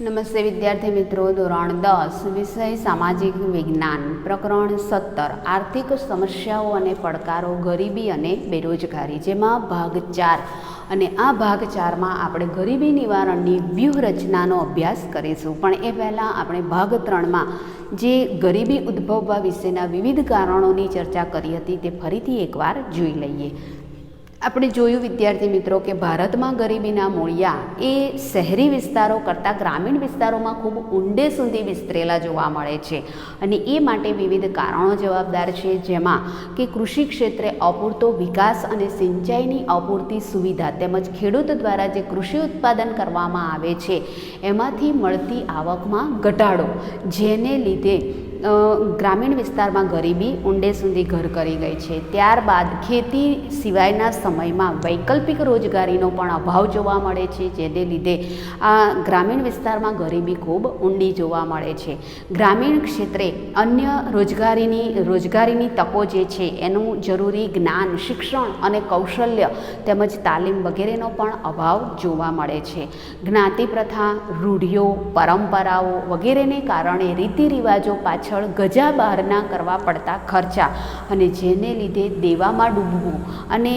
નમસ્તે વિદ્યાર્થી મિત્રો, ધોરણ 10 વિષય સામાજિક વિજ્ઞાન, પ્રકરણ 17 આર્થિક સમસ્યાઓ અને પડકારો, ગરીબી અને બેરોજગારી, જેમાં ભાગ 4 અને આ ભાગ 4માં આપણે ગરીબી નિવારણની વ્યૂહરચનાનો અભ્યાસ કરીશું. પણ એ પહેલાં આપણે ભાગ 3માં જે ગરીબી ઉદ્ભવવા વિશેના વિવિધ કારણોની ચર્ચા કરી હતી તે ફરીથી એકવાર જોઈ લઈએ. આપણે જોયું વિદ્યાર્થી મિત્રો કે ભારતમાં ગરીબીના મૂળિયા એ શહેરી વિસ્તારો કરતાં ગ્રામીણ વિસ્તારોમાં ખૂબ ઊંડે સુધી વિસ્તરેલા જોવા મળે છે અને એ માટે વિવિધ કારણો જવાબદાર છે, જેમાં કે કૃષિ ક્ષેત્રે અપૂરતો વિકાસ અને સિંચાઈની અપૂરતી સુવિધા તેમજ ખેડૂત દ્વારા જે કૃષિ ઉત્પાદન કરવામાં આવે છે એમાંથી મળતી આવકમાં ઘટાડો, જેને લીધે ગ્રામીણ વિસ્તારમાં ગરીબી ઊંડે સુધી ઘર કરી ગઈ છે. ત્યારબાદ ખેતી સિવાયના સમયમાં વૈકલ્પિક રોજગારીનો પણ અભાવ જોવા મળે છે, જેને લીધે આ ગ્રામીણ વિસ્તારમાં ગરીબી ખૂબ ઊંડી જોવા મળે છે. ગ્રામીણ ક્ષેત્રે અન્ય રોજગારીની તકો જે છે એનું જરૂરી જ્ઞાન, શિક્ષણ અને કૌશલ્ય તેમજ તાલીમ વગેરેનો પણ અભાવ જોવા મળે છે. જ્ઞાતિ પ્રથા, રૂઢિઓ, પરંપરાઓ વગેરેને કારણે રીતિ રિવાજો પાછળ ગજા બહારના કરવા પડતા ખર્ચા અને જેને લીધે દેવામાં ડૂબવું અને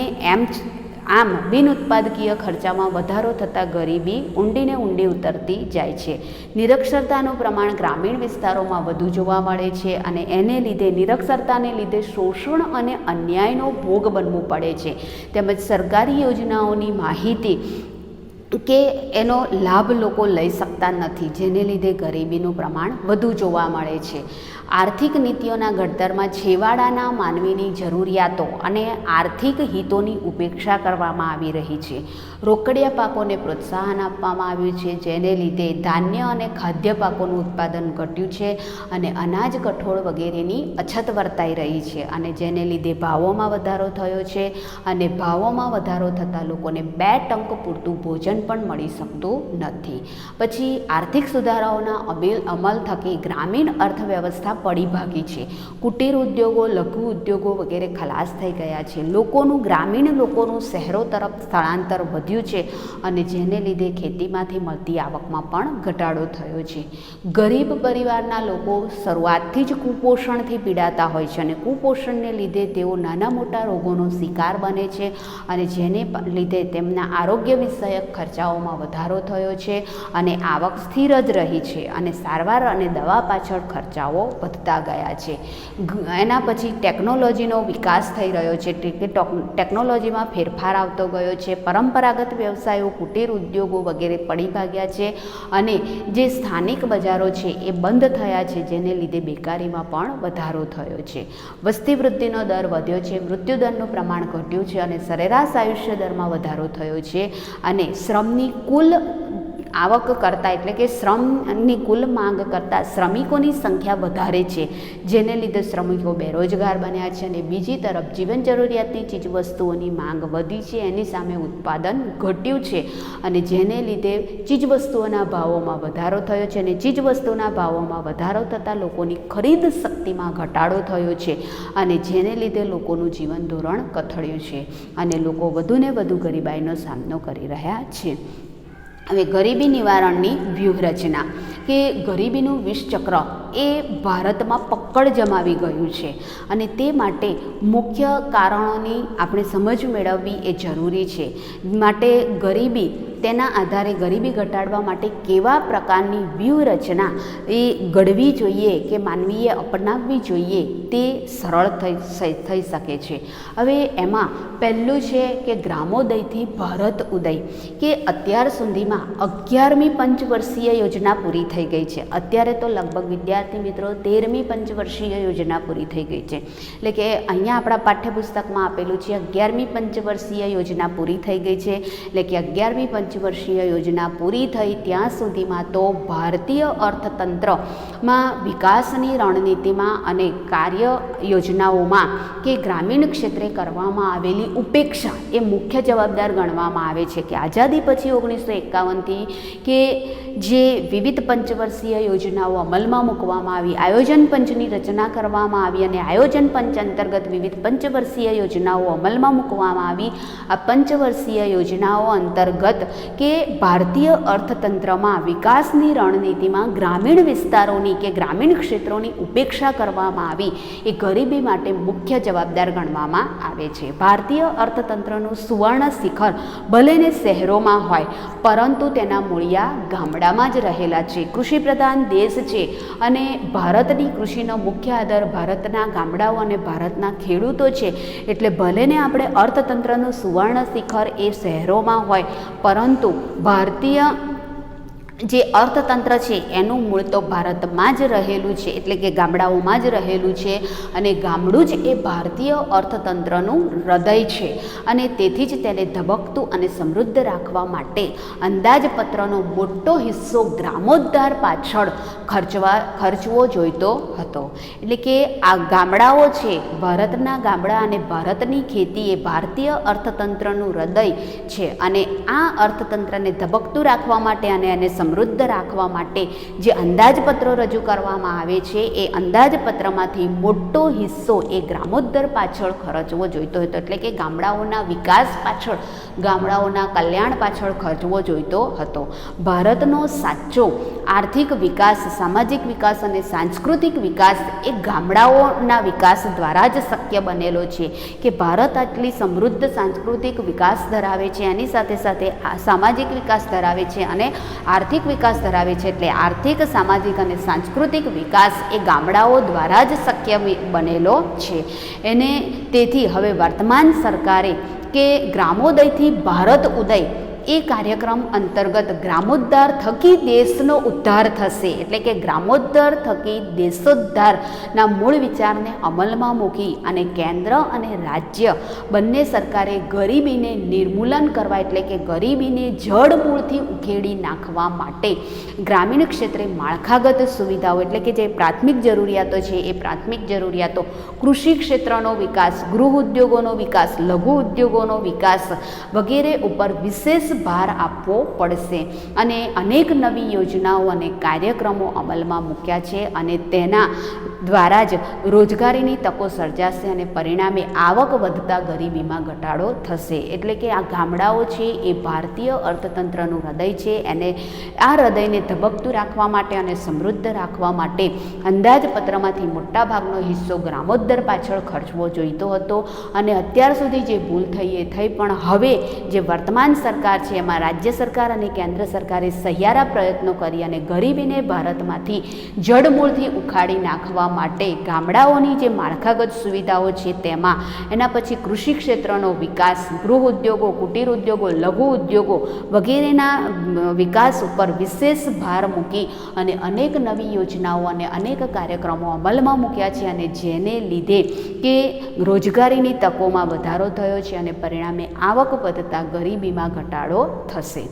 આમ બિનઉત્પાદકીય ખર્ચામાં વધારો થતાં ગરીબી ઊંડીને ઊંડી ઉતરતી જાય છે. નિરક્ષરતાનું પ્રમાણ ગ્રામીણ વિસ્તારોમાં વધુ જોવા મળે છે અને એને લીધે નિરક્ષરતાને લીધે શોષણ અને અન્યાયનો ભોગ બનવું પડે છે. તેમજ સરકારી યોજનાઓની માહિતી કે એનો લાભ લોકો લઈ શકતા નથી, જેને લીધે ગરીબીનું પ્રમાણ વધુ જોવા મળે છે. આર્થિક નીતિઓના ઘડતરમાં છેવાડાના માનવીની જરૂરિયાતો અને આર્થિક હિતોની ઉપેક્ષા કરવામાં આવી રહી છે. રોકડિયા પાકોને પ્રોત્સાહન આપવામાં આવ્યું છે, જેને લીધે ધાન્ય અને ખાદ્ય પાકોનું ઉત્પાદન ઘટ્યું છે અને અનાજ, કઠોળ વગેરેની અછત વર્તાઈ રહી છે અને જેને લીધે ભાવોમાં વધારો થયો છે અને ભાવોમાં વધારો થતાં લોકોને 2 ટંક પૂરતું ભોજન પણ મળી શકતું નથી. પછી આર્થિક સુધારાઓના અમલ થકી ગ્રામીણ અર્થવ્યવસ્થા પડી ભાગી છે. કુટીર ઉદ્યોગો, લઘુ ઉદ્યોગો વગેરે ખલાસ થઈ ગયા છે. ગ્રામીણ લોકોનું શહેરો તરફ સ્થળાંતર વધ્યું છે અને જેને લીધે ખેતીમાંથી મળતી આવકમાં પણ ઘટાડો થયો છે. ગરીબ પરિવારના લોકો શરૂઆતથી જ કુપોષણથી પીડાતા હોય છે અને કુપોષણને લીધે તેઓ નાના મોટા રોગોનો શિકાર બને છે અને જેને લીધે તેમના આરોગ્ય વિષયક ખર્ચાઓમાં વધારો થયો છે અને આવક સ્થિર જ રહી છે અને સારવાર અને દવા પાછળ ખર્ચાઓ વધતા ગયા છે. એના પછી ટેકનોલોજીનો વિકાસ થઈ રહ્યો છે, ટેકનોલોજીમાં ફેરફાર આવતો ગયો છે. પરંપરાગત વ્યવસાયો, કુટીર ઉદ્યોગો વગેરે પડી ભાગ્યા છે અને જે સ્થાનિક બજારો છે એ બંધ થયા છે, જેને લીધે બેકારીમાં પણ વધારો થયો છે. વસ્તી વૃદ્ધિનો દર વધ્યો છે, મૃત્યુદરનું પ્રમાણ ઘટ્યું છે અને સરેરાશ આયુષ્ય દરમાં વધારો થયો છે અને શ્રમની કુલ આવક કરતાં એટલે કે શ્રમની કુલ માંગ કરતાં શ્રમિકોની સંખ્યા વધારે છે, જેને લીધે શ્રમિકો બેરોજગાર બન્યા છે અને બીજી તરફ જીવન જરૂરિયાતની ચીજવસ્તુઓની માંગ વધી છે, એની સામે ઉત્પાદન ઘટ્યું છે અને જેને લીધે ચીજવસ્તુઓના ભાવોમાં વધારો થયો છે અને ચીજવસ્તુઓના ભાવોમાં વધારો થતાં લોકોની ખરીદ શક્તિમાં ઘટાડો થયો છે અને જેને લીધે લોકોનું જીવન ધોરણ કથળ્યું છે અને લોકો વધુને વધુ ગરીબાઈનો સામનો કરી રહ્યા છે. હવે ગરીબી નિવારણની વ્યૂહરચના, કે ગરીબીનું વિષચક્ર એ ભારતમાં પકડ જમાવી ગયું છે અને તે માટે મુખ્ય કારણોની આપણે સમજ મેળવવી એ જરૂરી છે. માટે ગરીબી, તેના આધારે ગરીબી ઘટાડવા માટે કેવા પ્રકારની વ્યૂહરચના એ ઘડવી જોઈએ કે માનવીએ અપનાવવી જોઈએ તે સરળ થઈ શકે છે. હવે એમાં પહેલું છે કે ગ્રામોદયથી ભારત ઉદય, કે અત્યાર સુધીમાં 11મી પંચવર્ષીય યોજના પૂરી થઈ ગઈ છે. અત્યારે તો લગભગ વિદ્યાર્થી મિત્રો 13મી પંચવર્ષીય યોજના પૂરી થઈ ગઈ છે. એટલે કે અહીંયા આપણા પાઠ્યપુસ્તકમાં આપેલું છે 11મી પંચવર્ષીય યોજના પૂરી થઈ ગઈ છે. એટલે કે 11મી પંચવર્ષીય યોજના પૂરી થઈ ત્યાં સુધીમાં તો ભારતીય અર્થતંત્રમાં વિકાસની રણનીતિમાં અને કાર્ય યોજનાઓમાં કે ગ્રામીણ ક્ષેત્રે કરવામાં આવેલી ઉપેક્ષા એ મુખ્ય જવાબદાર ગણવામાં આવે છે. કે આઝાદી પછી 1951થી કે જે વિવિધ પંચવર્ષીય યોજનાઓ અમલમાં મૂકવામાં મૂકવામાં આવી, આયોજન પંચની રચના કરવામાં આવી અને આયોજન પંચ અંતર્ગત વિવિધ પંચવર્ષીય યોજનાઓ અમલમાં મૂકવામાં આવી. આ પંચવર્ષીય યોજનાઓ અંતર્ગત કે ભારતીય અર્થતંત્રમાં વિકાસની રણનીતિમાં ગ્રામીણ વિસ્તારોની કે ગ્રામીણ ક્ષેત્રોની ઉપેક્ષા કરવામાં આવી એ ગરીબી માટે મુખ્ય જવાબદાર ગણવામાં આવે છે. ભારતીય અર્થતંત્રનું સુવર્ણ શિખર ભલેને શહેરોમાં હોય પરંતુ તેના મૂળિયા ગામડામાં જ રહેલા છે. કૃષિ પ્રધાન દેશ છે અને ભારતની કૃષિનો મુખ્ય આધાર ભારતના ગામડાઓ અને ભારતના ખેડૂતો છે. એટલે ભલેને આપણે અર્થતંત્રનું સુવર્ણ શિખર એ શહેરોમાં હોય પરંતુ ભારતીય જે અર્થતંત્ર છે એનું મૂળ તો ભારતમાં જ રહેલું છે, એટલે કે ગામડાઓમાં જ રહેલું છે અને ગામડું જ એ ભારતીય અર્થતંત્રનું હૃદય છે અને તેથી જ તેને ધબકતું અને સમૃદ્ધ રાખવા માટે અંદાજપત્રનો મોટો હિસ્સો ગ્રામોદ્ધાર પાછળ ખર્ચવો જોઈતો હતો. એટલે કે આ ગામડાઓ છે, ભારતના ગામડા અને ભારતની ખેતી એ ભારતીય અર્થતંત્રનું હૃદય છે અને આ અર્થતંત્રને ધબકતું રાખવા માટે અને એને સમૃદ્ધ રાખવા માટે જે અંદાજપત્રો રજૂ કરવામાં આવે છે એ અંદાજપત્રમાંથી મોટો હિસ્સો એ ગ્રામોદ્ધાર પાછળ ખર્ચવો જોઈતો હતો. એટલે કે ગામડાઓના વિકાસ પાછળ, ગામડાઓના કલ્યાણ પાછળ ખર્ચવો જોઈતો હતો. ભારતનો સાચો આર્થિક વિકાસ, સામાજિક વિકાસ અને સાંસ્કૃતિક વિકાસ એ ગામડાઓના વિકાસ દ્વારા જ શક્ય બનેલો છે. કે ભારત આટલી સમૃદ્ધ સાંસ્કૃતિક વિકાસ ધરાવે છે, એની સાથે સાથે સામાજિક વિકાસ ધરાવે છે અને આર્થિક વિકાસ ધરાવે છે. એટલે આર્થિક, સામાજિક અને સાંસ્કૃતિક વિકાસ એ ગામડાઓ દ્વારા જ શક્ય બનેલો છે. એને તેથી હવે વર્તમાન સરકારે કે ગ્રામોદયથી ભારત ઉદય એ કાર્યક્રમ અંતર્ગત ગ્રામોદ્ધાર થકી દેશનો ઉદ્ધાર થશે. એટલે કે ગ્રામોદ્ધાર થકી દેશોદ્ધારના મૂળ વિચારને અમલમાં મૂકી અને કેન્દ્ર અને રાજ્ય બંને સરકારે ગરીબીને નિર્મૂલન કરવા, એટલે કે ગરીબીને જડમૂળથી ઉખેડી નાખવા માટે ગ્રામીણ ક્ષેત્રે માળખાગત સુવિધાઓ, એટલે કે જે પ્રાથમિક જરૂરિયાતો છે એ પ્રાથમિક જરૂરિયાતો, કૃષિ ક્ષેત્રનો વિકાસ, ગૃહ ઉદ્યોગોનો વિકાસ, લઘુ ઉદ્યોગોનો વિકાસ વગેરે ઉપર વિશેષ ભાર આપવો પડશે અને અનેક નવી યોજનાઓ અને કાર્યક્રમો અમલમાં મૂક્યા છે અને તેના દ્વારા જ રોજગારીની તકો સર્જાશે અને પરિણામે આવક વધતા ગરીબીમાં ઘટાડો થશે. એટલે કે આ ગામડાઓ છે એ ભારતીય અર્થતંત્રનું હૃદય છે. એને આ હૃદયને ધબકતું રાખવા માટે અને સમૃદ્ધ રાખવા માટે અંદાજપત્રમાંથી મોટાભાગનો હિસ્સો ગ્રામોદ્ધાર પાછળ ખર્ચવો જોઈતો હતો અને અત્યાર સુધી જે ભૂલ થઈ એ થઈ, પણ હવે જે વર્તમાન સરકાર છે એમાં રાજ્ય સરકાર અને કેન્દ્ર સરકારે સહિયારા પ્રયત્નો કરી અને ગરીબીને ભારતમાંથી જડમૂળથી ઉખાડી નાખવા માટે ગામડાઓની જે માળખાગત સુવિધાઓ છે તેમાં, એના પછી કૃષિ ક્ષેત્રનો વિકાસ, ગૃહ ઉદ્યોગો, કુટીર ઉદ્યોગો, લઘુ ઉદ્યોગો વગેરેના વિકાસ ઉપર વિશેષ ભાર મૂકી અને અનેક નવી યોજનાઓ અને અનેક કાર્યક્રમો અમલમાં મૂક્યા છે અને જેને લીધે કે રોજગારીની તકોમાં વધારો થયો છે અને પરિણામે આવક વધતા ગરીબીમાં ઘટાડો થશે.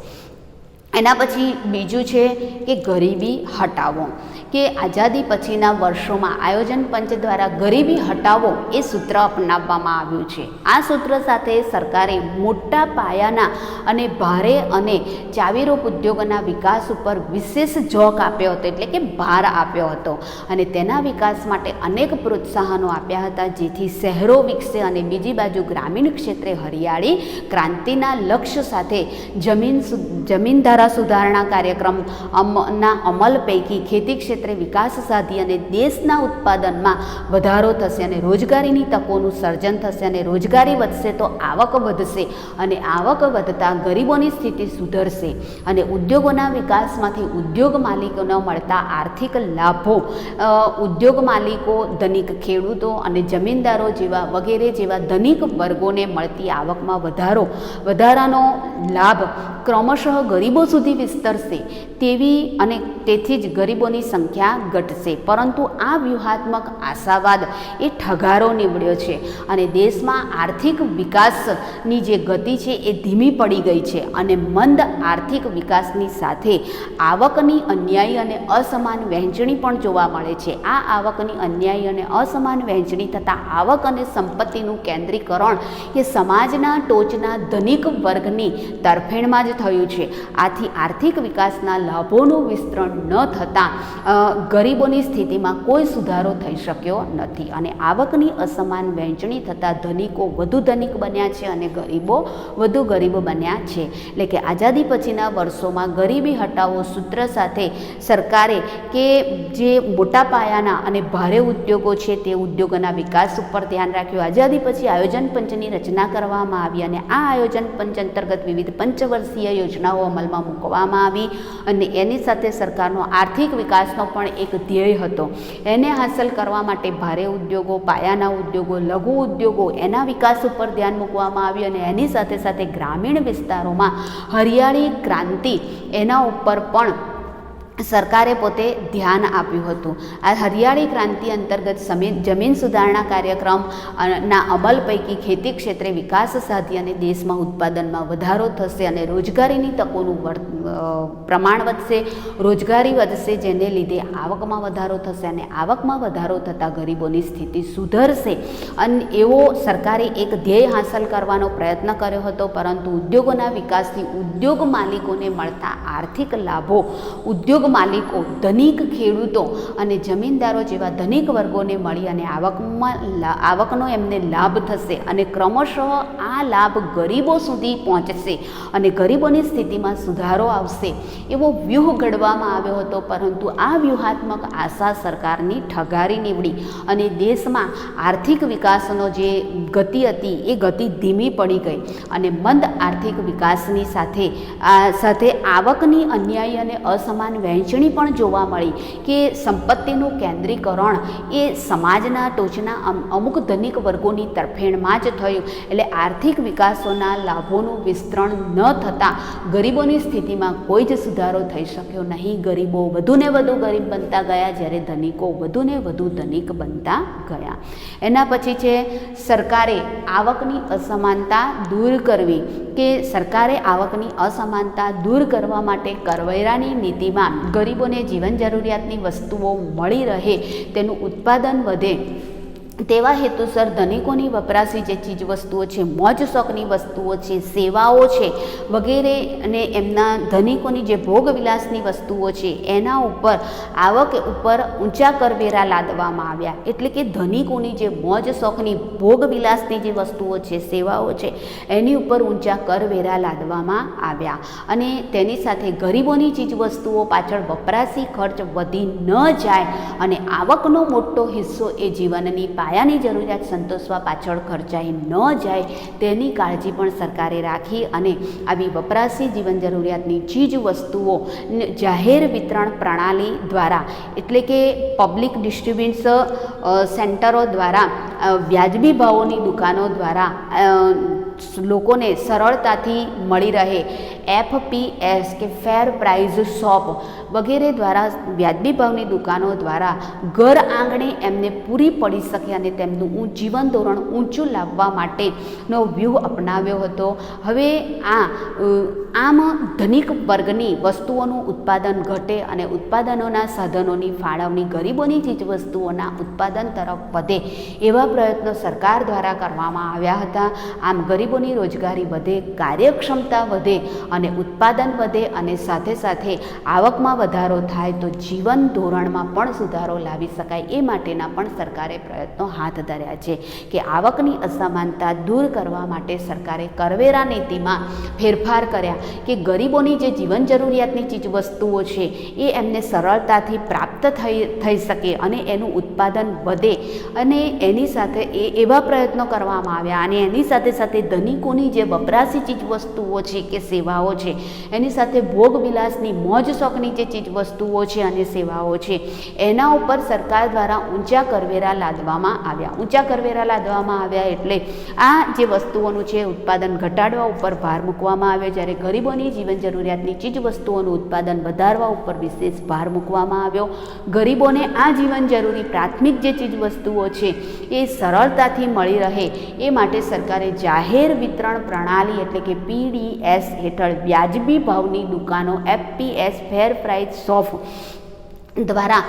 એના પછી બીજું છે કે ગરીબી હટાવો. કે આઝાદી પછીના વર્ષોમાં આયોજન પંચ દ્વારા ગરીબી હટાવો એ સૂત્ર અપનાવવામાં આવ્યું છે. આ સૂત્ર સાથે સરકારે મોટા પાયાના અને ભારે અને ચાવીરૂપ ઉદ્યોગોના વિકાસ ઉપર વિશેષ ઝોક આપ્યો હતો, એટલે કે ભાર આપ્યો હતો અને તેના વિકાસ માટે અનેક પ્રોત્સાહનો આપ્યા હતા જેથી શહેરો વિકસે અને બીજી બાજુ ગ્રામીણ ક્ષેત્રે હરિયાળી ક્રાંતિના લક્ષ્ય સાથે જમીન ધારા સુધારણા કાર્યક્રમના અમલ પૈકી ખેતી ક્ષેત્રે વિકાસ સાધી અને દેશના ઉત્પાદનમાં વધારો થશે અને રોજગારીની તકોનું સર્જન થશે અને રોજગારી વધશે તો આવક વધશે અને આવક વધતા ગરીબોની સ્થિતિ સુધરશે અને ઉદ્યોગોના વિકાસમાંથી ઉદ્યોગ માલિકોને મળતા આર્થિક લાભો, ઉદ્યોગ માલિકો, ધનિક ખેડૂતો અને જમીનદારો જેવા વગેરે જેવા ધનિક વર્ગોને મળતી આવકમાં વધારાનો લાભ ક્રમશઃ ગરીબો સુધી વિસ્તરશે તેવી અને તેથી જ ગરીબોની સંખ્યા ઘટશે. પરંતુ આ વ્યૂહાત્મક આશાવાદ એ ઠગારો નીવડ્યો છે અને દેશમાં આર્થિક વિકાસની જે ગતિ છે એ ધીમી પડી ગઈ છે અને મંદ આર્થિક વિકાસની સાથે આવકની અન્યાયી અને અસમાન વહેંચણી પણ જોવા મળે છે. આ આવકની અન્યાયી અને અસમાન વહેંચણી થતાં આવક અને સંપત્તિનું કેન્દ્રીકરણ એ સમાજના ટોચના ધનિક વર્ગની તરફેણમાં જ થયું છે. આથી આથી આર્થિક વિકાસના લાભોનું વિસ્તરણ ન થતાં ગરીબોની સ્થિતિમાં કોઈ સુધારો થઈ શક્યો નથી અને આવકની અસમાન વહેંચણી થતાં ધનિકો વધુ ધનિક બન્યા છે અને ગરીબો વધુ ગરીબ બન્યા છે. એટલે કે આઝાદી પછીના વર્ષોમાં ગરીબી હટાવો સૂત્ર સાથે સરકારે કે જે મોટા પાયાના અને ભારે ઉદ્યોગો છે તે ઉદ્યોગોના વિકાસ ઉપર ધ્યાન રાખ્યું. આઝાદી પછી આયોજન પંચની રચના કરવામાં આવી અને આ આયોજન પંચ અંતર્ગત વિવિધ પંચવર્ષીય યોજનાઓ અમલમાં મૂકવામાં આવી અને એની સાથે સરકારનો આર્થિક વિકાસનો પણ એક ધ્યેય હતો. એને હાંસલ કરવા માટે ભારે ઉદ્યોગો, પાયાના ઉદ્યોગો, લઘુ ઉદ્યોગો એના વિકાસ ઉપર ધ્યાન મૂકવામાં આવ્યું અને એની સાથે સાથે ગ્રામીણ વિસ્તારોમાં હરિયાળી ક્રાંતિ એના ઉપર પણ સરકારે પોતે ધ્યાન આપ્યું હતું. આ હરિયાળી ક્રાંતિ અંતર્ગત જમીન સુધારણા કાર્યક્રમ ના અમલ પૈકી ખેતી ક્ષેત્રે વિકાસ સાધી અને દેશમાં ઉત્પાદનમાં વધારો થશે અને રોજગારીની તકોનું પ્રમાણ વધશે, રોજગારી વધશે, જેને લીધે આવકમાં વધારો થશે અને આવકમાં વધારો થતાં ગરીબોની સ્થિતિ સુધરશે અને એવો સરકારે એક ધ્યેય હાંસલ કરવાનો પ્રયત્ન કર્યો હતો. પરંતુ ઉદ્યોગોના વિકાસથી ઉદ્યોગ માલિકોને મળતા આર્થિક લાભો ઉદ્યોગ માલિકો, ધનિક ખેડૂતો અને જમીનદારો જેવા ધનિક વર્ગોને મળી અને આવકનો એમને લાભ થશે અને ક્રમશઃ આ લાભ ગરીબો સુધી પહોંચશે અને ગરીબોની સ્થિતિમાં સુધારો આવશે એવો વ્યૂહ ઘડવામાં આવ્યો હતો. પરંતુ આ વ્યૂહાત્મક આશા સરકારની ઠગારી નીવડી અને દેશમાં આર્થિક વિકાસનો જે ગતિ હતી એ ગતિ ધીમી પડી ગઈ અને મંદ આર્થિક વિકાસની સાથે આવકની અન્યાયી અને અસમાન વહેંચણી પણ જોવા મળી કે સંપત્તિનું કેન્દ્રીકરણ એ સમાજના ટોચના અમુક ધનિક વર્ગોની તરફેણમાં જ થયું. એટલે આર્થિક વિકાસોના લાભોનું વિસ્તરણ ન થતાં ગરીબોની સ્થિતિમાં કોઈ જ સુધારો થઈ શક્યો નહીં. ગરીબો વધુને વધુ ગરીબ બનતા ગયા જ્યારે ધનિકો વધુને વધુ ધનિક બનતા ગયા. એના પછી છે સરકારે આવકની અસમાનતા દૂર કરવી કે સરકારે આવકની અસમાનતા દૂર કરવા માટે કરવેરાની નીતિમાં ગરીબોને જીવન જરૂરિયાતની વસ્તુઓ મળી રહે, તેનું ઉત્પાદન વધે તેવા હેતુસર ધનિકોની વપરાશી જે ચીજ વસ્તુઓ છે, મોજ શોખની વસ્તુઓ છે, સેવાઓ છે વગેરે અને એમના ધનિકોની જે ભોગવિલાસની વસ્તુઓ છે એના ઉપર આવક ઉપર ઊંચા કરવેરા લાદવામાં આવ્યા. એટલે કે ધનિકોની જે મોજ શોખની ભોગવિલાસની જે વસ્તુઓ છે, સેવાઓ છે એની ઉપર ઊંચા કરવેરા લાદવામાં આવ્યા અને તેની સાથે ગરીબોની ચીજ વસ્તુઓ પાછળ વપરાશી ખર્ચ વધી ન જાય અને આવકનો મોટો હિસ્સો એ જીવનની પાયાની જરૂરિયાત સંતોષવા પાછળ ખર્ચાઈ ન જાય તેની કાળજી પણ સરકારે રાખી અને આવી વપરાશી જીવન જરૂરિયાતની ચીજ વસ્તુઓ જાહેર વિતરણ પ્રણાલી દ્વારા એટલે કે પબ્લિક ડિસ્ટ્રીબ્યુશન સેન્ટરો દ્વારા વ્યાજબી ભાવોની દુકાનો દ્વારા લોકોને સરળતાથી મળી રહે. FPS કે ફેર પ્રાઇઝ શોપ વગેરે દ્વારા વ્યાજબી ભાવની દુકાનો દ્વારા ઘર આંગણે એમને પૂરી પડી શકે અને તેમનું જીવન ધોરણ ઊંચું લાવવા માટેનો વ્યૂહ અપનાવ્યો હતો. હવે આમ ધનિક વર્ગની વસ્તુઓનું ઉત્પાદન ઘટે અને ઉત્પાદનોના સાધનોની ફાળવણી ગરીબોની ચીજ વસ્તુઓના ઉત્પાદન તરફ વધે એવા પ્રયત્નો સરકાર દ્વારા કરવામાં આવ્યા હતા. આમ ગરીબોની રોજગારી વધે, કાર્યક્ષમતા વધે અને ઉત્પાદન વધે અને સાથે સાથે આવકમાં વધારો થાય તો જીવન ધોરણમાં પણ સુધારો લાવી શકાય એ માટેના પણ સરકારે પ્રયત્નો હાથ ધર્યા છે કે આવકની અસમાનતા દૂર કરવા માટે સરકારે કરવેરા નીતિમાં ફેરફાર કર્યા કે ગરીબોની જે જીવન જરૂરિયાતની ચીજ વસ્તુઓ છે એ એમને સરળતાથી પ્રાપ્ત થઈ શકે અને એનું ઉત્પાદન વધે અને એની સાથે એવા પ્રયત્નો કરવામાં આવ્યા અને એની સાથે સાથે ધનિકોની જે વપરાશી ચીજ વસ્તુઓ છે કે સેવાઓ છે એની સાથે ભોગવિલાસની મોજ શોખની જે ચીજ વસ્તુઓ છે અને સેવાઓ છે એના ઉપર સરકાર દ્વારા ઊંચા કરવેરા લાદવામાં આવ્યા. ઊંચા કરવેરા લાદવામાં આવ્યા એટલે આ જે વસ્તુઓનું છે ઉત્પાદન ઘટાડવા ઉપર ભાર મૂકવામાં આવ્યો, જ્યારે ગરીબોની જીવન જરૂરિયાતની ચીજ વસ્તુઓનું ઉત્પાદન વધારવા ઉપર વિશેષ ભાર મૂકવામાં આવ્યો. ગરીબોને આ જીવન જરૂરી પ્રાથમિક જે ચીજ વસ્તુઓ છે એ સરળતાથી મળી રહે એ માટે સરકારે જાહેર વિતરણ પ્રણાલી એટલે કે PDS હેઠળ વ્યાજબી ભાવની દુકાનો FPS ફેર પ્રાઇસ શોપ દ્વારા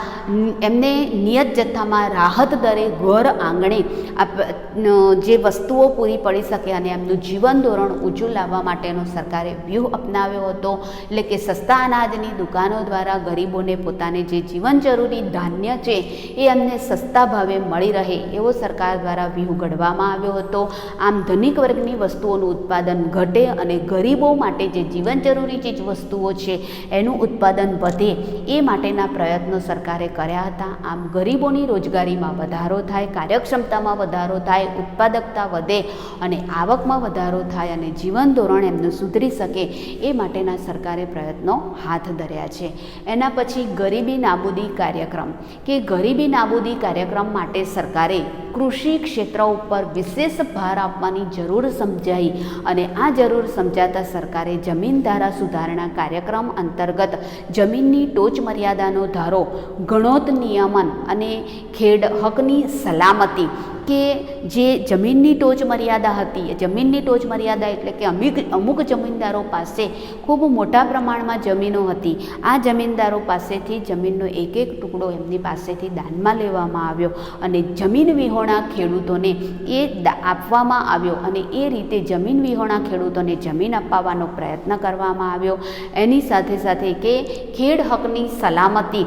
એમને નિયત જથ્થામાં રાહત દરે ઘર આંગણે જે વસ્તુઓ પૂરી પડી શકે અને એમનું જીવન ધોરણ ઊંચું લાવવા માટેનો સરકારે વ્યૂહ અપનાવ્યો હતો. એટલે કે સસ્તા અનાજની દુકાનો દ્વારા ગરીબોને પોતાને જે જીવન જરૂરી ધાન્ય છે એ એમને સસ્તા ભાવે મળી રહે એવો સરકાર દ્વારા વ્યૂહ ઘડવામાં આવ્યો હતો. આમ ધનિક વર્ગની વસ્તુઓનું ઉત્પાદન ઘટે અને ગરીબો માટે જે જીવન જરૂરી ચીજ વસ્તુઓ છે એનું ઉત્પાદન વધે એ માટેના પ્રયત્નો સરકારે કર્યા હતા. આમ ગરીબોની રોજગારીમાં વધારો થાય, કાર્યક્ષમતામાં વધારો થાય, ઉત્પાદકતા વધે અને આવકમાં વધારો થાય અને જીવન ધોરણ એમનું સુધરી શકે એ માટેના સરકારે પ્રયત્નો હાથ ધર્યા છે. એના પછી ગરીબી નાબૂદી કાર્યક્રમ કે ગરીબી નાબૂદી કાર્યક્રમ માટે સરકારે કૃષિ ક્ષેત્ર ઉપર વિશેષ ભાર આપવાની જરૂર સમજાઈ અને આ જરૂર સમજાતા સરકારે જમીન ધારા સુધારણા કાર્યક્રમ અંતર્ગત જમીનની ટોચ મર્યાદાનો ધારો, ગણોત નિયમન અને ખેડ હકની સલામતી કે જે જમીનની ટોચ મર્યાદા હતી, જમીનની ટોચ મર્યાદા એટલે કે અમુક જમીનદારો પાસે ખૂબ મોટા પ્રમાણમાં જમીનો હતી. આ જમીનદારો પાસેથી જમીનનો એક એક ટુકડો એમની પાસેથી દાનમાં લેવામાં આવ્યો અને જમીન વિહોણા ખેડૂતોને એ આપવામાં આવ્યો અને એ રીતે જમીન વિહોણા ખેડૂતોને જમીન અપાવવાનો પ્રયત્ન કરવામાં આવ્યો. એની સાથે સાથે કે ખેડ હકની સલામતી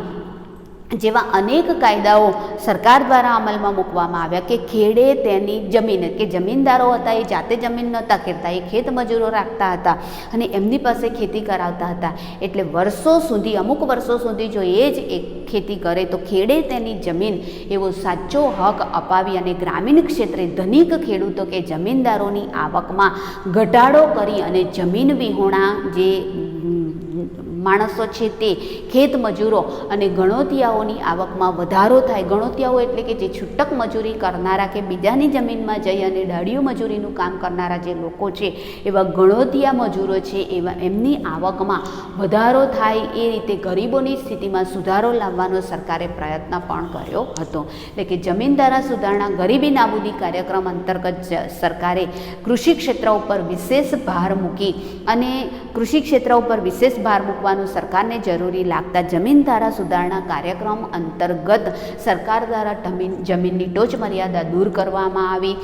જેવા અનેક કાયદાઓ સરકાર દ્વારા અમલમાં મૂકવામાં આવ્યા કે ખેડે તેની જમીન કે જમીનદારો હતા એ જાતે જમીન નહોતા ખેડતા, એ ખેત મજૂરો રાખતા હતા અને એમની પાસે ખેતી કરાવતા હતા. એટલે વર્ષો સુધી, અમુક વર્ષો સુધી જો એ જ એક ખેતી કરે તો ખેડે તેની જમીન એવો સાચો હક અપાવી અને ગ્રામીણ ક્ષેત્રે ધનિક ખેડૂતો કે જમીનદારોની આવકમાં ઘટાડો કરી અને જમીન વિહોણા જે માણસો છે તે ખેત મજૂરો અને ગણોતિયાઓની આવકમાં વધારો થાય. ગણોતિયાઓ એટલે કે જે છૂટક મજૂરી કરનારા કે બીજાની જમીનમાં જઈ અને દાડિયું મજૂરીનું કામ કરનારા જે લોકો છે એવા ગણોતિયા મજૂરો છે એવા એમની આવકમાં વધારો થાય એ રીતે ગરીબોની સ્થિતિમાં સુધારો લાવવાનો સરકારે પ્રયત્ન પણ કર્યો હતો. એટલે કે જમીન ધારા સુધારણા ગરીબી નાબૂદી કાર્યક્રમ અંતર્ગત સરકારે કૃષિ ક્ષેત્ર ઉપર વિશેષ ભાર મૂકી અને કૃષિ ક્ષેત્ર ઉપર વિશેષ ભાર મૂકવા સરકારને જરૂરી લાગતા જમીન ધારા સુધારણા કાર્યક્રમ અંતર્ગત સરકાર દ્વારા જમીનની ટોચ મર્યાદા દૂર કરવામાં આવી,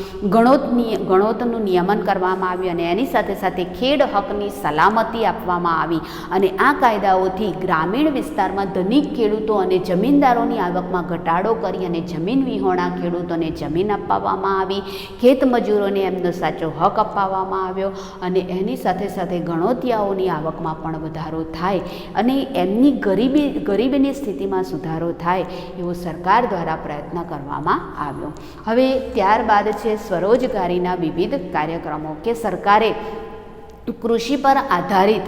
ગણોતનું નિયમન કરવામાં આવ્યું અને એની સાથે સાથે ખેડ હકની સલામતી આપવામાં આવી અને આ કાયદાઓથી ગ્રામીણ વિસ્તારમાં ધનિક ખેડૂતો અને જમીનદારોની આવકમાં ઘટાડો કરી અને જમીન વિહોણા ખેડૂતોને જમીન અપાવવામાં આવી, ખેત મજૂરોને એમનો સાચો હક અપાવવામાં આવ્યો અને એની સાથે સાથે ગણોતિયાઓની આવકમાં પણ વધારો થાય અને એમની ગરીબીની સ્થિતિમાં સુધારો થાય એવો સરકાર દ્વારા પ્રયત્ન કરવામાં આવ્યો. હવે ત્યારબાદ છે સ્વરોજગારીના વિવિધ કાર્યક્રમો કે સરકારે કૃષિ પર આધારિત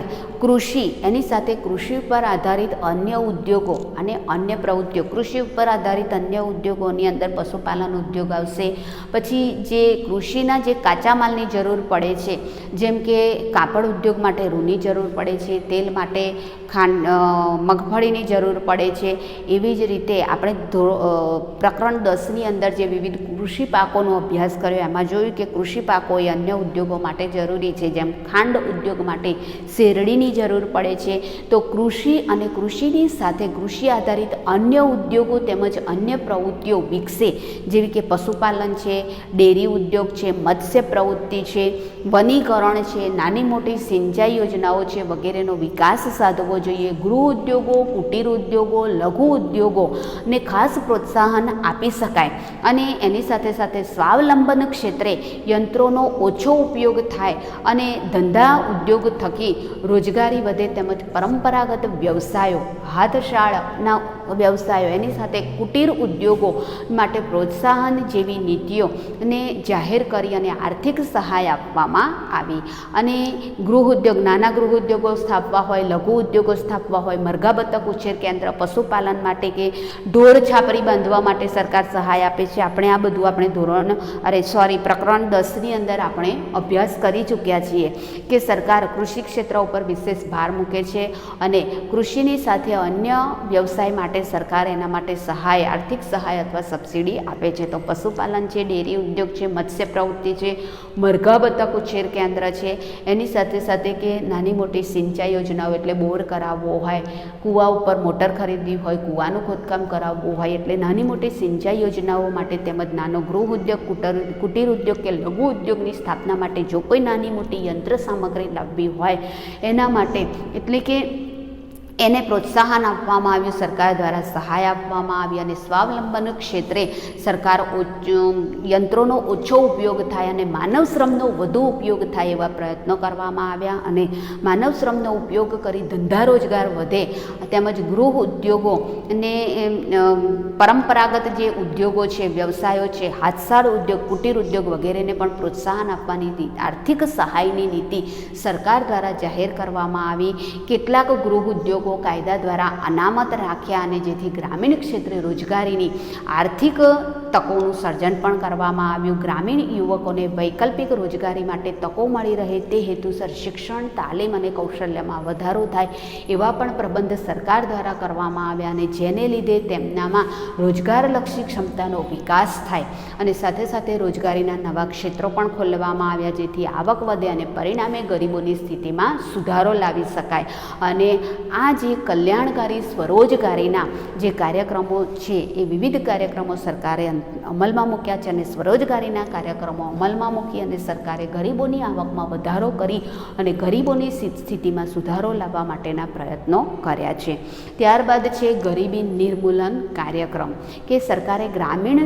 એની સાથે કૃષિ ઉપર આધારિત અન્ય ઉદ્યોગો અને અન્ય પ્રવૃત્તિઓ, કૃષિ ઉપર આધારિત અન્ય ઉદ્યોગોની અંદર પશુપાલન ઉદ્યોગ આવશે. પછી જે કૃષિના જે કાચા માલની જરૂર પડે છે, જેમ કે કાપડ ઉદ્યોગ માટે રૂની જરૂર પડે છે, તેલ માટે મગફળીની જરૂર પડે છે. એવી જ રીતે આપણે પ્રકરણ 10ની અંદર જે વિવિધ કૃષિ પાકોનો અભ્યાસ કર્યો એમાં જોયું કે કૃષિ પાકો એ અન્ય ઉદ્યોગો માટે જરૂરી છે. જેમ ખાંડ ઉદ્યોગ માટે શેરડીની જરૂર પડે છે, તો કૃષિ અને કૃષિની સાથે કૃષિ આધારિત અન્ય ઉદ્યોગો તેમજ અન્ય પ્રવૃત્તિઓ વિકસે, જેવી કે પશુપાલન છે, ડેરી ઉદ્યોગ છે, મત્સ્ય પ્રવૃત્તિ છે, વનીકરણ છે, નાની મોટી સિંચાઈ યોજનાઓ છે વગેરેનો વિકાસ સાધવો જોઈએ. ગૃહ ઉદ્યોગો, કુટીર ઉદ્યોગો, લઘુ ઉદ્યોગોને ખાસ પ્રોત્સાહન આપી શકાય અને એની સાથે સાથે સ્વાવલંબન ક્ષેત્રે યંત્રોનો ઓછો ઉપયોગ થાય અને ધંધા ઉદ્યોગ થકી રોજગારી વધે તેમજ પરંપરાગત વ્યવસાયો, હાથશાળના વ્યવસાયો એની સાથે કુટીર ઉદ્યોગો માટે પ્રોત્સાહન જેવી નીતિઓને જાહેર કરી અને આર્થિક સહાય આપવામાં આવી. અને ગૃહ ઉદ્યોગ, નાના ગૃહ ઉદ્યોગો સ્થાપવા હોય, લઘુ ઉદ્યોગો સ્થાપવા હોય, મરઘા બતક ઉછેર કેન્દ્ર, પશુપાલન માટે કે ઢોર છાપરી બાંધવા માટે સરકાર સહાય આપે છે. આપણે આ બધું પ્રકરણ 10ની અંદર આપણે અભ્યાસ કરી ચૂક્યા છીએ કે સરકાર કૃષિ ક્ષેત્ર ઉપર વિશેષ ભાર મૂકે છે અને કૃષિની સાથે અન્ય વ્યવસાય માટે માટે સરકાર એના માટે સહાય, આર્થિક સહાય અથવા સબસિડી આપે છે. તો પશુપાલન છે, ડેરી ઉદ્યોગ છે, મત્સ્ય પ્રવૃત્તિ છે, મરઘા બતક ઉછેર કેન્દ્ર છે, એની સાથે સાથે કે નાની મોટી સિંચાઈ યોજનાઓ એટલે બોર કરાવવો હોય, કૂવા ઉપર મોટર ખરીદવી હોય, કૂવાનું ખોદકામ કરાવવું હોય, એટલે નાની મોટી સિંચાઈ યોજનાઓ માટે તેમજ નાનો ગૃહ ઉદ્યોગ, કુટીર ઉદ્યોગ કે લઘુ ઉદ્યોગની સ્થાપના માટે જો કોઈ નાની મોટી યંત્ર સામગ્રી લાવવી હોય એના માટે, એટલે કે એને પ્રોત્સાહન આપવામાં આવ્યું, સરકાર દ્વારા સહાય આપવામાં આવી અને સ્વાવલંબન ક્ષેત્રે સરકાર યંત્રોનો ઓછો ઉપયોગ થાય અને માનવ શ્રમનો વધુ ઉપયોગ થાય એવા પ્રયત્નો કરવામાં આવ્યા. અને માનવ શ્રમનો ઉપયોગ કરી ધંધા રોજગાર વધે તેમજ ગૃહ ઉદ્યોગો અને પરંપરાગત જે ઉદ્યોગો છે, વ્યવસાયો છે, હાથસાળ ઉદ્યોગ, કુટીર ઉદ્યોગ વગેરેને પણ પ્રોત્સાહન આપવાની આર્થિક સહાયની નીતિ સરકાર દ્વારા જાહેર કરવામાં આવી. કેટલાક ગૃહ ઉદ્યોગો કાયદા દ્વારા અનામત રાખ્યા અને જેથી ગ્રામીણ ક્ષેત્રે રોજગારીની આર્થિક તકોનું સર્જન પણ કરવામાં આવ્યું. ગ્રામીણ યુવકોને વૈકલ્પિક રોજગારી માટે તકો મળી રહે તે હેતુસર શિક્ષણ, તાલીમ અને કૌશલ્યમાં વધારો થાય એવા પણ પ્રબંધ સરકાર દ્વારા કરવામાં આવ્યા અને જેને લીધે તેમનામાં રોજગારલક્ષી ક્ષમતાનો વિકાસ થાય અને સાથે સાથે રોજગારીના નવા ક્ષેત્રો પણ ખોલવામાં આવ્યા, જેથી આવક વધે અને પરિણામે ગરીબોની સ્થિતિમાં સુધારો લાવી શકાય. અને આ જે કલ્યાણકારી સ્વરોજગારીના જે કાર્યક્રમો છે એ વિવિધ કાર્યક્રમો સરકારે અમલમાં મૂક્યા છે અને સ્વરોજગારીના કાર્યક્રમો અમલમાં મૂકી અને સરકારે ગરીબોની આવકમાં વધારો કરી અને ગરીબોની સ્થિતિમાં સુધારો લાવવા માટેના પ્રયત્નો કર્યા છે. ત્યારબાદ છે ગરીબી નિર્મૂલન કાર્યક્રમ, કે સરકારે ગ્રામીણ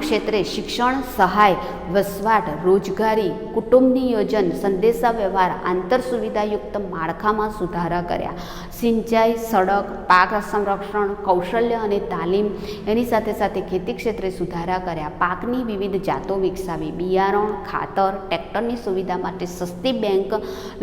ક્ષેત્રે શિક્ષણ, સહાય, વસવાટ, રોજગારી, કુટુંબ નિયોજન, સંદેશા વ્યવહાર, આંતર સુવિધાયુક્ત માળખામાં સુધારા કર્યા. સિંચાઈ, સડક, પાક સંરક્ષણ, કૌશલ્ય અને તાલીમ, એની સાથે સાથે ખેતી ક્ષેત્રે સુધારા કર્યા. પાકની વિવિધ જાતો વિકસાવી, બિયારણ, ખાતર, ટ્રેક્ટરની સુવિધા માટે સસ્તી બેંક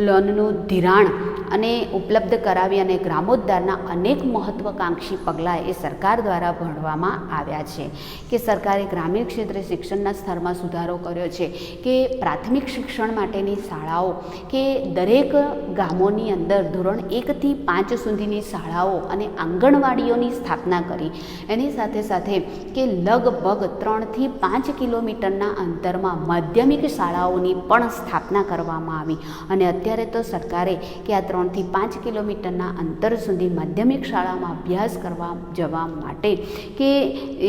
લોનનું ધિરાણ અને ઉપલબ્ધ કરાવી અને ગ્રામોદ્ધારના અનેક મહત્વાકાંક્ષી પગલાં એ સરકાર દ્વારા ભરવામાં આવ્યા છે. કે સરકારે ગ્રામીણ ક્ષેત્રે શિક્ષણના સ્તરમાં સુધારો કર્યો છે, કે પ્રાથમિક શિક્ષણ માટેની શાળાઓ, કે દરેક ગામોની અંદર ધોરણ 1 થી 5 સુધીની શાળાઓ અને આંગણવાડીઓની સ્થાપના કરી. એની સાથે સાથે કે લગભગ 3 થી 5 કિલોમીટરના અંતરમાં માધ્યમિક શાળાઓની પણ સ્થાપના કરવામાં આવી. અને અત્યારે તો સરકારે કે આ 3 થી 5 કિલોમીટરના અંતર સુધી માધ્યમિક શાળામાં અભ્યાસ કરવા જવા માટે કે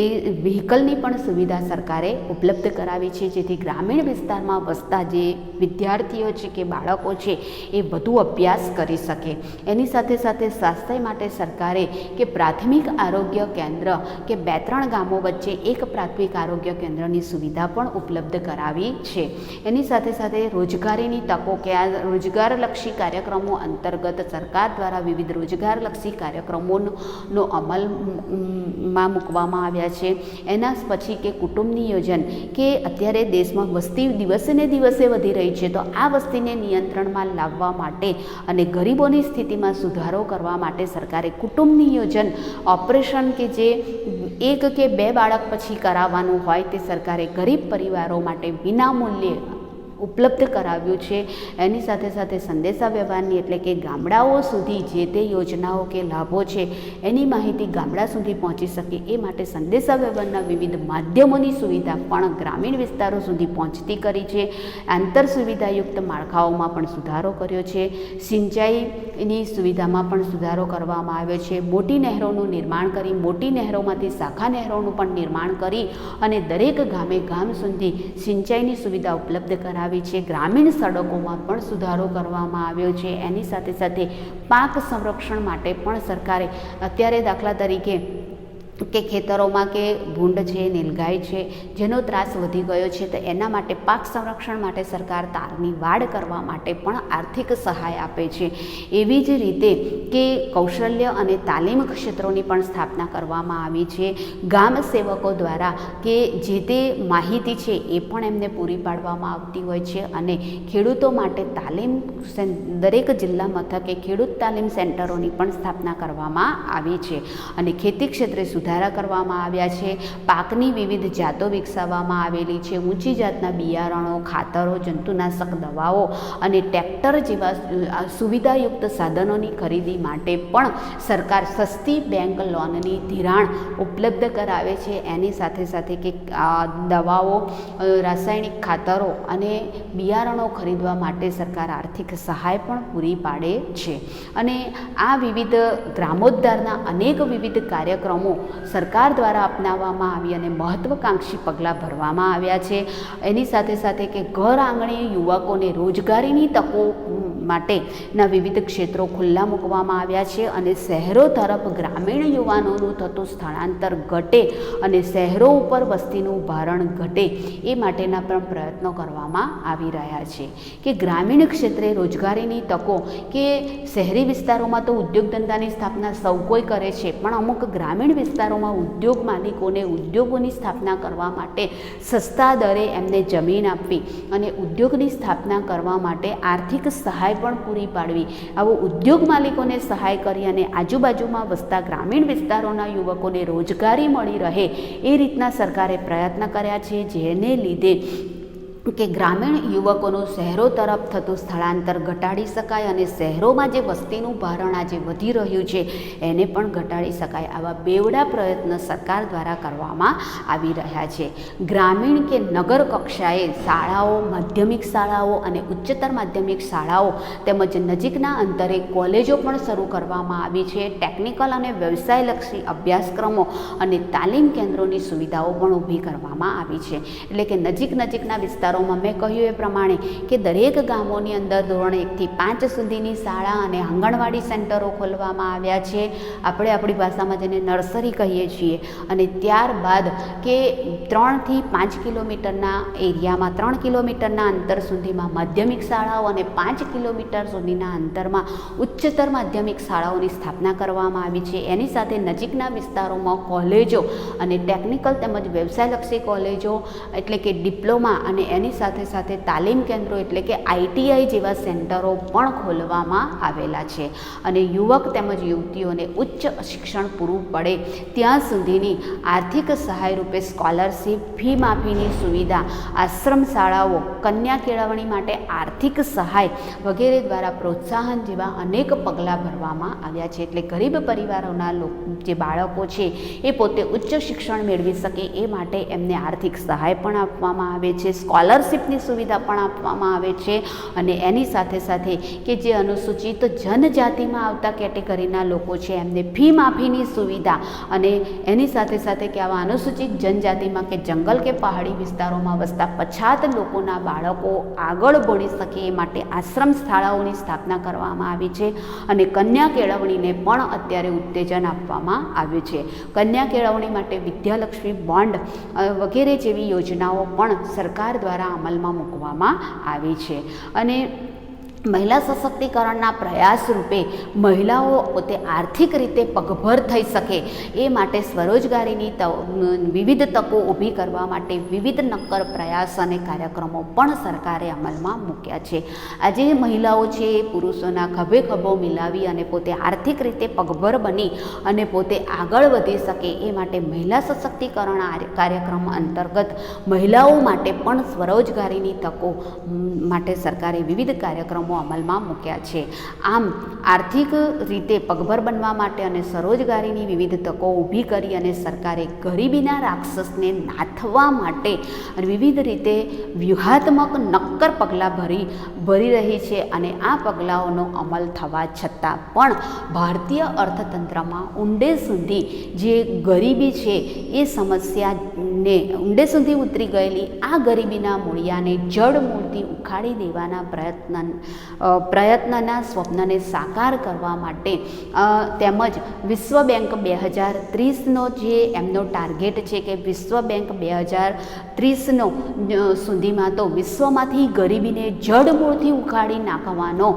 એ વ્હીકલની પણ સુવિધા સરકારે ઉપલબ્ધ કરાવી છે, જેથી ગ્રામીણ વિસ્તારમાં વસતા જે વિદ્યાર્થીઓ છે કે બાળકો છે એ વધુ અભ્યાસ કરી શકે. એની સાથે સાથે સ્વાસ્થ્ય માટે સરકારે કે પ્રાથમિક આરોગ્ય કેન્દ્ર કે 2-3 ગામો વચ્ચે એક પ્રાથમિક આરોગ્ય કેન્દ્રની સુવિધા પણ ઉપલબ્ધ કરાવી છે. એની સાથે સાથે રોજગારીની તકો, કે આ રોજગારલક્ષી કાર્યક્રમો અંતર્ગત સરકાર દ્વારા વિવિધ રોજગારલક્ષી કાર્યક્રમોનો અમલમાં મૂકવામાં આવ્યા છે. એના પછી કે કુટુંબ નિયોજન, કે અત્યારે દેશમાં વસ્તી દિવસે ને દિવસે વધી રહી છે, તો આ વસ્તીને નિયંત્રણમાં લાવવા માટે અને ગરીબોની સ્થિતિમાં સુધારો કરવા માટે સરકારે કુટુંબ નિયોજન ઓપરેશન, કે જે 1 કે 2 બાળક પછી કરાવવાનું હોય તે સરકારે ગરીબ પરિવારો માટે વિનામૂલ્યે ઉપલબ્ધ કરાવ્યું છે. એની સાથે સાથે સંદેશા વ્યવહારની, એટલે કે ગામડાઓ સુધી જે તે યોજનાઓ કે લાભો છે એની માહિતી ગામડા સુધી પહોંચી શકે એ માટે સંદેશા વ્યવહારના વિવિધ માધ્યમોની સુવિધા પણ ગ્રામીણ વિસ્તારો સુધી પહોંચતી કરી છે. આંતર સુવિધાયુક્ત માળખાઓમાં પણ સુધારો કર્યો છે. સિંચાઈની સુવિધામાં પણ સુધારો કરવામાં આવ્યો છે. મોટી નહેરોનું નિર્માણ કરી, મોટી નહેરોમાંથી શાખા નહેરોનું પણ નિર્માણ કરી અને દરેક ગામે ગામ સુધી સિંચાઈની સુવિધા ઉપલબ્ધ કરાવી છે. ગ્રામીણ સડકોમાં પણ સુધારો કરવામાં આવ્યો છે. એની સાથે સાથે પાક સંરક્ષણ માટે પણ સરકારે અત્યારે દાખલા તરીકે કે ખેતરોમાં કે ભૂંડ છે, નીલગાય છે, જેનો ત્રાસ વધી ગયો છે, તો એના માટે પાક સંરક્ષણ માટે સરકાર તારની વાડ કરવા માટે પણ આર્થિક સહાય આપે છે. એવી જ રીતે કે કૌશલ્ય અને તાલીમ ક્ષેત્રોની પણ સ્થાપના કરવામાં આવી છે. ગામ સેવકો દ્વારા કે જે તે માહિતી છે એ પણ એમને પૂરી પાડવામાં આવતી હોય છે અને ખેડૂતો માટે તાલીમ દરેક જિલ્લા મથકે ખેડૂત તાલીમ સેન્ટરોની પણ સ્થાપના કરવામાં આવી છે અને ખેતી ક્ષેત્રે સુધારા સુધારા કરવામાં આવ્યા છે, પાકની વિવિધ જાતો વિકસાવવામાં આવેલી છે, ઊંચી જાતના બિયારણો, ખાતરો, જંતુનાશક દવાઓ અને ટ્રેક્ટર જેવા સુવિધાયુક્ત સાધનોની ખરીદી માટે પણ સરકાર સસ્તી બેંક લોનની ધિરાણ ઉપલબ્ધ કરાવે છે. એની સાથે સાથે કે દવાઓ, રાસાયણિક ખાતરો અને બિયારણો ખરીદવા માટે સરકાર આર્થિક સહાય પણ પૂરી પાડે છે. અને આ વિવિધ ગ્રામોદ્ધારના અનેક વિવિધ કાર્યક્રમો સરકાર દ્વારા અપનાવવામાં આવી અને મહત્વાકાંક્ષી પગલાં ભરવામાં આવ્યા છે. એની સાથે સાથે કે ઘર આંગણે યુવકોને રોજગારીની તકો માટેના વિવિધ ક્ષેત્રો ખુલ્લા મૂકવામાં આવ્યા છે અને શહેરો તરફ ગ્રામીણ યુવાનોનું થતું સ્થળાંતર ઘટે અને શહેરો ઉપર વસ્તીનું ભારણ ઘટે એ માટેના પણ પ્રયત્નો કરવામાં આવી રહ્યા છે. કે ગ્રામીણ ક્ષેત્રે રોજગારીની તકો, કે શહેરી વિસ્તારોમાં તો ઉદ્યોગ ધંધાની સ્થાપના સૌ કોઈ કરે છે, પણ અમુક ગ્રામીણ વિસ્તારોમાં ઉદ્યોગ માલિકોને ઉદ્યોગોની સ્થાપના કરવા માટે સસ્તા દરે એમને જમીન આપવી અને ઉદ્યોગની સ્થાપના કરવા માટે આર્થિક સહાય પણ પૂરી પાડવી, આવો ઉદ્યોગ માલિકોને સહાય કરી અને આજુબાજુમાં વસતા ગ્રામીણ વિસ્તારોના યુવકોને રોજગારી મળી રહે એ રીતના સરકારે પ્રયત્ન કર્યા છે, જેને લીધે કે ગ્રામીણ યુવકોનું શહેરો તરફ થતું સ્થળાંતર ઘટાડી શકાય અને શહેરોમાં જે વસ્તીનું ભારણ આજે વધી રહ્યું છે એને પણ ઘટાડી શકાય. આવા બેવડા પ્રયત્ન સરકાર દ્વારા કરવામાં આવી રહ્યા છે. ગ્રામીણ કે નગર કક્ષાએ શાળાઓ, માધ્યમિક શાળાઓ અને ઉચ્ચતર માધ્યમિક શાળાઓ તેમજ નજીકના અંતરે કોલેજો પણ શરૂ કરવામાં આવી છે. ટેકનિકલ અને વ્યવસાયલક્ષી અભ્યાસક્રમો અને તાલીમ કેન્દ્રોની સુવિધાઓ પણ ઊભી કરવામાં આવી છે. એટલે કે નજીકના વિસ્તારોમાં મેં કહ્યું એ પ્રમાણે કે દરેક ગામોની અંદર ધોરણ 1 થી 5 સુધીની શાળા અને આંગણવાડી સેન્ટરો ખોલવામાં આવ્યા છે. આપણે આપણી ભાષામાં જેને નર્સરી કહીએ છીએ. અને ત્યારબાદ કે 3 થી 5 કિલોમીટરના એરિયામાં 3 કિલોમીટરના અંતર સુધીમાં માધ્યમિક શાળાઓ અને 5 કિલોમીટર સુધીના અંતરમાં ઉચ્ચતર માધ્યમિક શાળાઓની સ્થાપના કરવામાં આવી છે. એની સાથે નજીકના વિસ્તારોમાં કોલેજો અને ટેકનિકલ તેમજ વ્યવસાયલક્ષી કોલેજો એટલે કે ડિપ્લોમા અને એની સાથે સાથે તાલીમ કેન્દ્રો એટલે કે ITI જેવા સેન્ટરો પણ ખોલવામાં આવેલા છે. અને યુવક તેમજ યુવતીઓને ઉચ્ચ શિક્ષણ પૂરું પડે ત્યાં સુધીની આર્થિક સહાય રૂપે સ્કોલરશીપ, ફી માફીની સુવિધા, આશ્રમ શાળાઓ, કન્યા કેળવણી માટે આર્થિક સહાય વગેરે દ્વારા પ્રોત્સાહન જેવા અનેક પગલાં ભરવામાં આવ્યા છે. એટલે ગરીબ પરિવારોના જે બાળકો છે એ પોતે ઉચ્ચ શિક્ષણ મેળવી શકે એ માટે એમને આર્થિક સહાય પણ આપવામાં આવે છે, સ્કોલરશીપની સુવિધા પણ આપવામાં આવે છે. અને એની સાથે સાથે કે જે અનુસૂચિત જનજાતિમાં આવતા કેટેગરીના લોકો છે એમને ફી માફીની સુવિધા, અને એની સાથે સાથે કે આવા અનુસૂચિત જનજાતિમાં કે જંગલ કે પહાડી વિસ્તારોમાં વસતા પછાત લોકોના બાળકો આગળ ભણી શકે એ માટે આશ્રમ શાળાઓની સ્થાપના કરવામાં આવી છે. અને કન્યા કેળવણીને પણ અત્યારે ઉત્તેજન આપવામાં આવ્યું છે. કન્યા કેળવણી માટે વિદ્યાલક્ષ્મી બોન્ડ વગેરે જેવી યોજનાઓ પણ સરકાર દ્વારા અમલમાં મૂકવામાં આવી છે. અને મહિલા સશક્તિકરણના પ્રયાસ રૂપે મહિલાઓ પોતે આર્થિક રીતે પગભર થઈ શકે એ માટે સ્વરોજગારીની વિવિધ તકો ઊભી કરવા માટે વિવિધ નક્કર પ્રયાસ અને કાર્યક્રમો પણ સરકારે અમલમાં મૂક્યા છે. આજે મહિલાઓ છે એ પુરુષોના ખભે ખભો મિલાવી અને પોતે આર્થિક રીતે પગભર બની અને પોતે આગળ વધી શકે એ માટે મહિલા સશક્તિકરણ કાર્યક્રમ અંતર્ગત મહિલાઓ માટે પણ સ્વરોજગારીની તકો માટે સરકારે વિવિધ કાર્યક્રમો અમલમાં મૂક્યા છે. આમ આર્થિક રીતે પગભર બનવા માટે અને સ્વરોજગારીની વિવિધ તકો ઊભી કરી અને સરકારે ગરીબીના રાક્ષસને નાથવા માટે વિવિધ રીતે વ્યૂહાત્મક નક્કર પગલાં ભરી રહી છે. અને આ પગલાંઓનો અમલ થવા છતાં પણ ભારતીય અર્થતંત્રમાં ઊંડે સુધી જે ગરીબી છે એ સમસ્યાને ઊંડે સુધી ઉતરી ગયેલી આ ગરીબીના મૂળિયાને જડ મૂળથી ઉખાડી દેવાના પ્રયત્નના સ્વપ્નને સાકાર કરવા માટે તેમજ વિશ્વ બેંક 2030નો જે એમનો ટાર્ગેટ છે કે વિશ્વ બેંક 2030નો સુધીમાં તો વિશ્વમાંથી ગરીબીને જડમૂળથી ઉખાડી નાખવાનો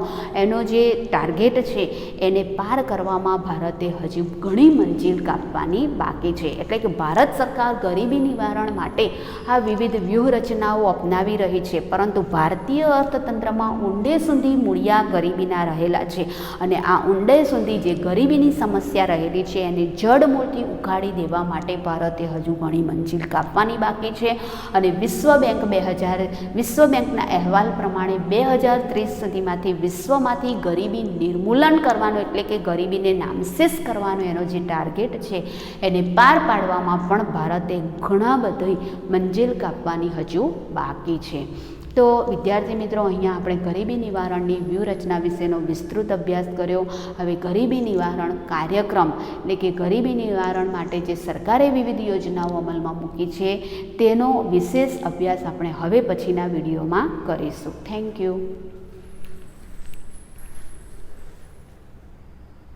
એનો જે ટાર્ગેટ છે એને પાર કરવામાં ભારતે હજુ ઘણી મંજિલ કાપવાની બાકી છે. એટલે કે ભારત સરકાર ગરીબી નિવારણ માટે આ વિવિધ વ્યૂહરચનાઓ અપનાવી રહી છે, પરંતુ ભારતીય અર્થતંત્રમાં ઊંડે સુધી સુધી મૂળિયા ગરીબીના રહેલા છે અને આ ઊંડે સુધી જે ગરીબીની સમસ્યા રહેલી છે એને જડમૂળથી ઉખાડી દેવા માટે ભારતે હજુ ઘણી મંજિલ કાપવાની બાકી છે અને વિશ્વ બેંકના અહેવાલ પ્રમાણે 2030 સુધીમાંથી વિશ્વમાંથી ગરીબી નિર્મૂલન કરવાનો એટલે કે ગરીબીને નામશેષ કરવાનો એનો જે ટાર્ગેટ છે એને પાર પાડવામાં પણ ભારતે ઘણા બધી મંજિલ કાપવાની હજુ બાકી છે. તો વિદ્યાર્થી મિત્રો, અહીંયા આપણે ગરીબી નિવારણની વ્યૂહરચના વિશેનો વિસ્તૃત અભ્યાસ કર્યો. હવે ગરીબી નિવારણ કાર્યક્રમ એટલે કે ગરીબી નિવારણ માટે જે સરકારે વિવિધ યોજનાઓ અમલમાં મૂકી છે તેનો વિશેષ અભ્યાસ આપણે હવે પછીના વિડીયોમાં કરીશું. Thank you.